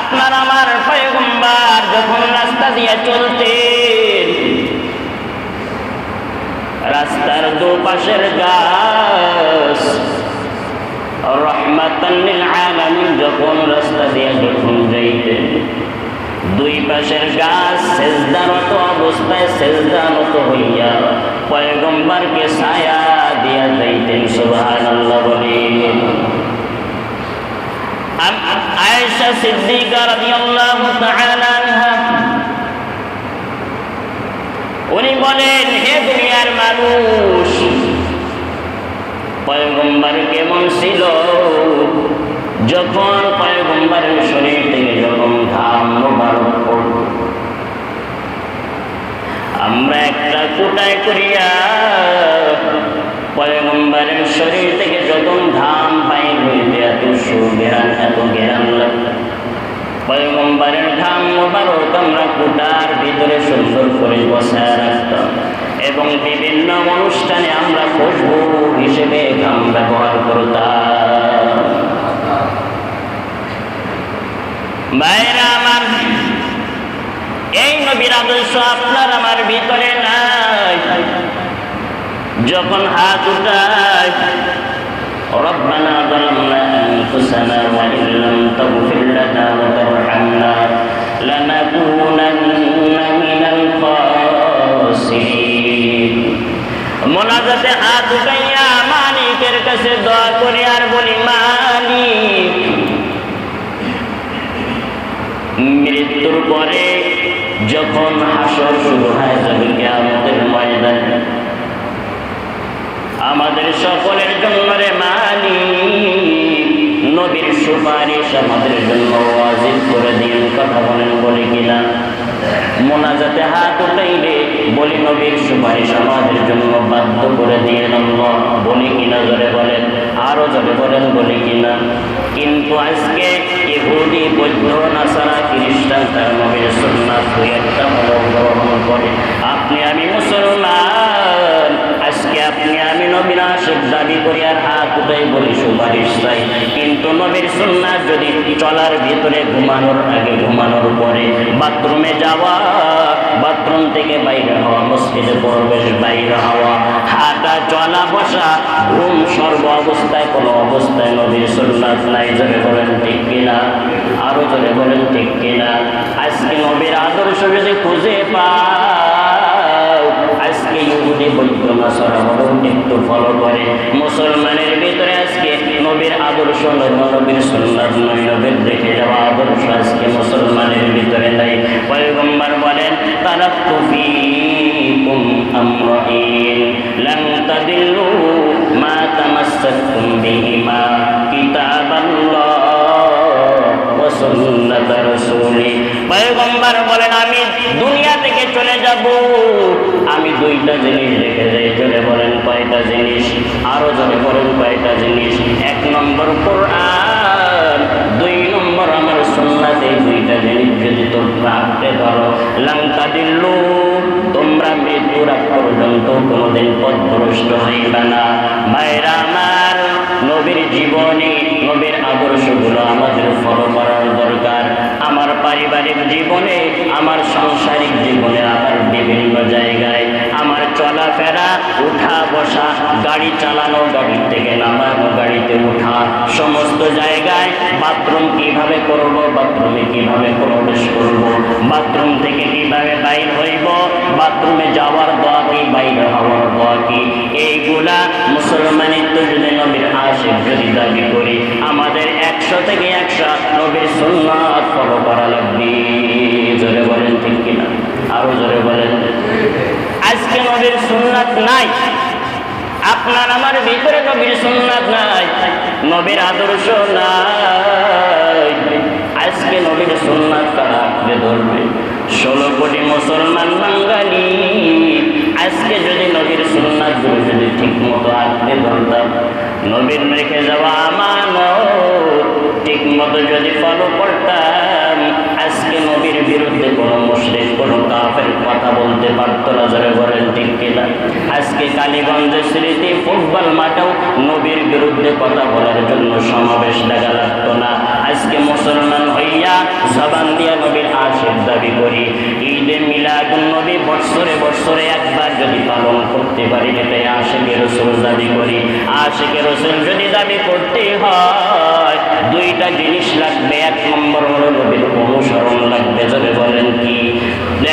আপনার আমার পয়গম্বর যখন রাস্তা দিয়ে চলতেন, রাস্তার দুপাশের গাছ রহমাতান লিল আলামিন যখন রাস্তা দিয়ে যখন যাইতেন, দুই পাশের গাছ সেজদারত অবস্থায় সেজদারত হইয়া পয়গম্বরকে ছায়া দিয়া যাইতেন। সুবহানাল্লাহ বলেন। আয়েশা সিদ্দিকা রাদিয়াল্লাহু তাআলা আনহা উনি বলেন, হে দুনিয়ার মানুষ, পয়গম্বর কেমন ছিল যখন পয়গম্বরের শরীর থেকে যখন ঘাম মোবারক পড়ত, আমরা একটা কুটায় করিয়া পয়গম্বরের শরীর থেকে যখন ঘাম বাইর হইতে এত সুঘেরান এত ঘেরান লাগত। পয়গম্বরের ঘাম মোবারক আমরা কুটার ভিতরে সুন্দর করে বসায় রাখতাম এবং বিভিন্ন অনুষ্ঠানে আমরা খুশবু হিসেবে ঘাম ব্যবহার করতাম। ভাইরা আমার, এই নবীর আদর্শ আপনার আমার ভিতরে নাই। যখন হাত উঠায় রব্বানা যালামনা আনফুসানা ওয়া ইন লাম তাগফির লানা ওয়া তারহামনা লানাকুনান্না মিনাল খাসিরিন। মোনাজাতে হাত উঠাইয়া মালিকের কাছে দোয়া করি আর বলি, মালিক, মৃত্যুর পরে যখন হাসর শুরু হয়ে যাবে কিয়ামতের ময়দানে, আমাদের সকলের জন্য রে মালিক নবীর সুপারিশ আমাদের জন্য ওয়াজিব করে দিন। কথা বলেন, বলি কিনা? মোনাজাতে হাত উঠাইলে বলি নবীর সুপারিশ আমাদের জন্য বাধ্য করে দিয়েন আল্লাহ। বলি কিনা? জোরে বলেন, আরো জোরে বলেন, বলি কিনা? কিন্তু আজকে ইহুদি, বৌদ্ধ, নাসারা, খ্রিস্টান তার নবীর সুন্নাত দুই একটা গ্রহণ করে। আপনি আমি মুসলমান, আজকে আপনি আমি নবীর আশিক দাবি করি আর হাত উঠাই বলি সুপারিশ চাই। কিন্তু নবীর সুন্নাত যদি চলার ভিতরে, ঘুমানোর আগে, ঘুমানোর পরে, বাথরুমে যাওয়া, বাথরুম থেকে বাইরে হওয়া, মসজিদে প্রবেশ, বাইরে হওয়া, হাঁটা, চলা, বসা, ঘুম, সর্ব অবস্থায় কোনো অবস্থায় নবীর সুন্নাত নাই। জোরে বলেন ঠিক কিনা? আরো জোরে বলেন ঠিক কিনা? আজকে নবীর আদর্শ যদি খুঁজে পাও, আজকে ইহুদি, বৌদ্ধ, নাসারা একটু ফলো করে। মুসলমানের ভিতরে আজকে নবীর আদর্শ নয়, নবীর সুন্নাত নয়, নবীর দেখে যাওয়া আদর্শ আজকে মুসলমানের ভিতরে নাই। পয়গম্বর বলেন, তারাক্তু ফীকুম আমরাইন লান তাদিল্লু মা তামাসসাকতুম বিহিমা কিতাবাল্লাহ ওয়া সুন্নাত রাসূলি। পয়গম্বর বলেন, আমি দুনিয়া থেকে চলে যাব, আমি দুইটা জিনিস রেখে যাই। জোরে বলেন কয়টা জিনিস? আরো জোরে বলেন কয়টা জিনিস? এক নম্বর কোরআন, দুই নম্বর আমার সুন্নাত। এই দুইটা জিনিস যদি তোমরা আঁকড়ে ধরো, লান তাদিল্লু, তোমরা মৃত্যুর আগ পর্যন্ত কোনোদিন পথভ্রষ্ট হইবে না। ভাইরা আমার, নবীর জীবনী, নবীর আদর্শগুলো আমাদের ফলো করার দরকার। আমার পারিবারিক জীবনে, আমার সাংসারিক জীবনে, আমার বিভিন্ন জায়গায় আমার চলাফেরা, উঠা বসা, গাড়ি চালানো, গাড়ি থেকে নামানো, গাড়িতে উঠা, সমস্ত জায়গায় বাথরুম কিভাবে করব, বাথরুমে কিভাবে প্রবেশ করব, বাথরুম থেকে কিভাবে বাইর হইব, বাথরুমে যাওয়ার দোয়া কি, বাইরে হওয়ার দোয়া কি, এইগুলা মুসলমানিত্ব যদি নবীর আশিক যদি দাবি করি, আমাদের 100 থেকে 100 নবীর সুন্নাত ফলো করা লাগবে। জোরে বলেন ঠিক কিনা? আরো জোরে বলেন। আজকে নবীর সুন্নাত নাই, আপনার আমার ভিতরে নবীর সুন্নাত নাই, নবীর আদর্শ নাই। আজকে নবীর সুন্নাত কারা আঁকড়ে ধরবে? 16 কোটি মুসলমান বাঙালি আজকে যদি নবীর সুন্নাত গুলো যদি ঠিক মতো আঁকড়ে ধরতাম, নবীর রেখে যাওয়া আমানত ঠিক মতো যদি ফলো করতাম, আজকে নবীর বিরুদ্ধে কোনো মুশরিক, কোনো কাফের কথা বলতে পারতো না। জোরে বলেন ঠিক কিনা? আজকে কালীগঞ্জের স্মৃতি ফুটবল মাঠেও নবীর বিরুদ্ধে কথা বলার জন্য সমাবেশ দেখা লাগতো না। আজকে মুসলমান হইয়া বৎসরে বৎসরে একবার যদি পালন করতে পারি, এটাই আশিকে রাসূল দাবি করি। আশিকে রাসূল যদি দাবি করতে হয়, দুইটা জিনিস লাগবে। এক নম্বর হলো নবীর অনুসরণ লাগবে। জোরে বলেন কি?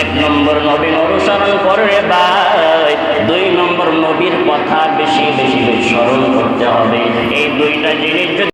এক নম্বর নবীর অনুসরণ করবে ভাই, দুই নম্বর নবীর কথা বেশি বেশি স্মরণ করতে হবে। এই দুইটা জিনিস